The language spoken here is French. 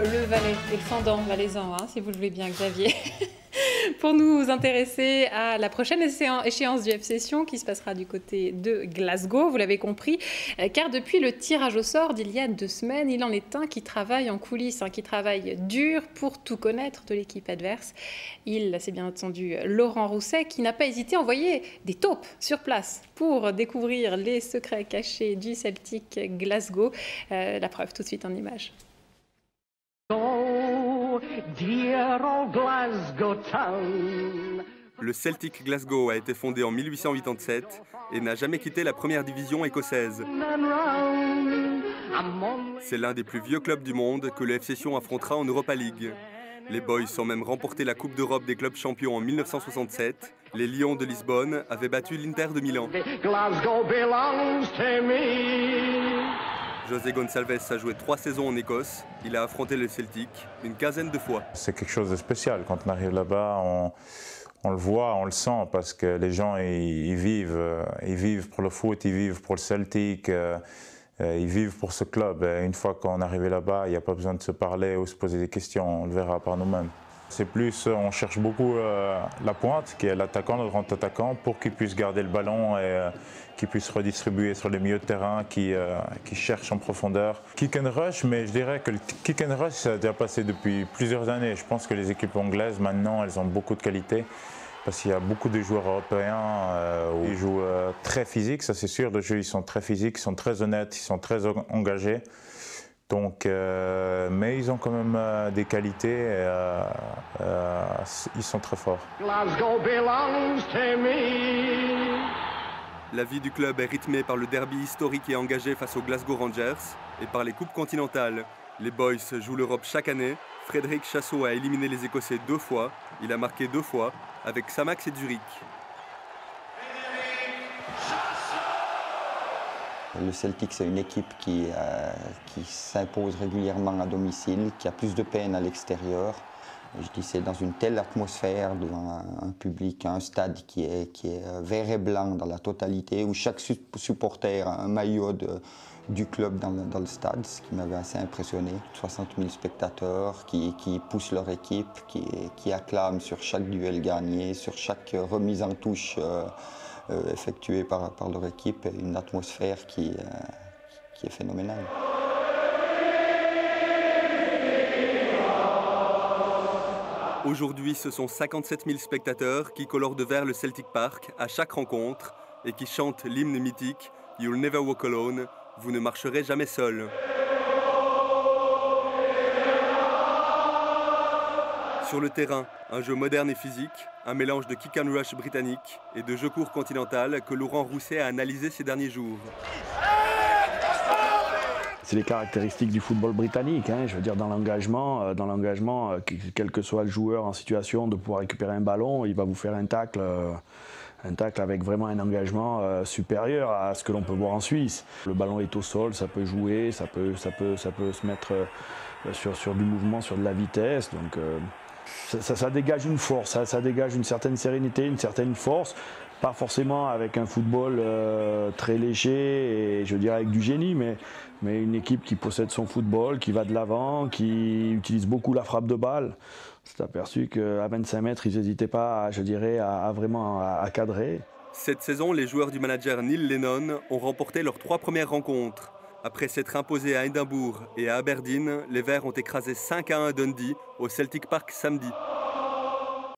le Valais et le fendant valaisan, hein, si vous le voulez bien, Xavier. Pour nous intéresser à la prochaine échéance du FC Sion qui se passera du côté de Glasgow, vous l'avez compris, car depuis le tirage au sort d'il y a 2 semaines, il en est un qui travaille en coulisses, qui travaille dur pour tout connaître de l'équipe adverse. C'est bien entendu Laurent Rousset qui n'a pas hésité à envoyer des taupes sur place pour découvrir les secrets cachés du Celtic Glasgow. La preuve tout de suite en images. Le Celtic Glasgow a été fondé en 1887 et n'a jamais quitté la première division écossaise. C'est l'un des plus vieux clubs du monde que le FC Sion affrontera en Europa League. Les Boys ont même remporté la Coupe d'Europe des clubs champions en 1967. Les Lions de Lisbonne avaient battu l'Inter de Milan. José Gonçalves a joué 3 saisons en Écosse. Il a affronté le Celtic une quinzaine de fois. C'est quelque chose de spécial. Quand on arrive là-bas, on le voit, on le sent, parce que les gens, ils vivent pour le foot, ils vivent pour le Celtic, ils vivent pour ce club. Et une fois qu'on est arrivé là-bas, il n'y a pas besoin de se parler ou se poser des questions, on le verra par nous-mêmes. C'est plus, on cherche beaucoup la pointe, qui est l'attaquant, le grand attaquant, pour qu'il puisse garder le ballon et qu'il puisse redistribuer sur les milieux de terrain, qui cherche en profondeur. Kick and rush, mais je dirais que le kick and rush, ça a déjà passé depuis plusieurs années. Je pense que les équipes anglaises, maintenant, elles ont beaucoup de qualité, parce qu'il y a beaucoup de joueurs européens où ils jouent très physique, ça c'est sûr. De jeu, ils sont très physiques, ils sont très honnêtes, ils sont très engagés. Donc, mais ils ont quand même des qualités, ils sont très forts. La vie du club est rythmée par le derby historique et engagé face aux Glasgow Rangers et par les coupes continentales. Les Boys jouent l'Europe chaque année. Frédéric Chassot a éliminé les Écossais 2 fois. Il a marqué 2 fois avec Samax et Zurich. Le Celtic, c'est une équipe qui s'impose régulièrement à domicile, qui a plus de peine à l'extérieur. Je dis c'est dans une telle atmosphère, devant un public, un stade qui est vert et blanc dans la totalité, où chaque supporter a un maillot du club dans le stade, ce qui m'avait assez impressionné. 60 000 spectateurs qui poussent leur équipe, qui acclament sur chaque duel gagné, sur chaque remise en touche effectuée par leur équipe, une atmosphère qui est phénoménale. Aujourd'hui, ce sont 57 000 spectateurs qui colorent de vert le Celtic Park à chaque rencontre et qui chantent l'hymne mythique « You'll never walk alone », vous ne marcherez jamais seul. Sur le terrain, un jeu moderne et physique, un mélange de kick and rush britannique et de jeu court continental que Laurent Rousset a analysé ces derniers jours. C'est les caractéristiques du football britannique, je veux dire dans l'engagement, quel que soit le joueur en situation de pouvoir récupérer un ballon, il va vous faire un tacle avec vraiment un engagement supérieur à ce que l'on peut voir en Suisse. Le ballon est au sol, ça peut jouer, ça peut se mettre sur du mouvement, sur de la vitesse, donc ça dégage une force, ça dégage une certaine sérénité, une certaine force. Pas forcément avec un football très léger et je dirais avec du génie, mais une équipe qui possède son football, qui va de l'avant, qui utilise beaucoup la frappe de balle. On s'est aperçu qu'à 25 mètres, ils n'hésitaient pas, je dirais, à vraiment cadrer. Cette saison, les joueurs du manager Neil Lennon ont remporté leurs 3 premières rencontres. Après s'être imposés à Édimbourg et à Aberdeen, les Verts ont écrasé 5-1 Dundee au Celtic Park samedi.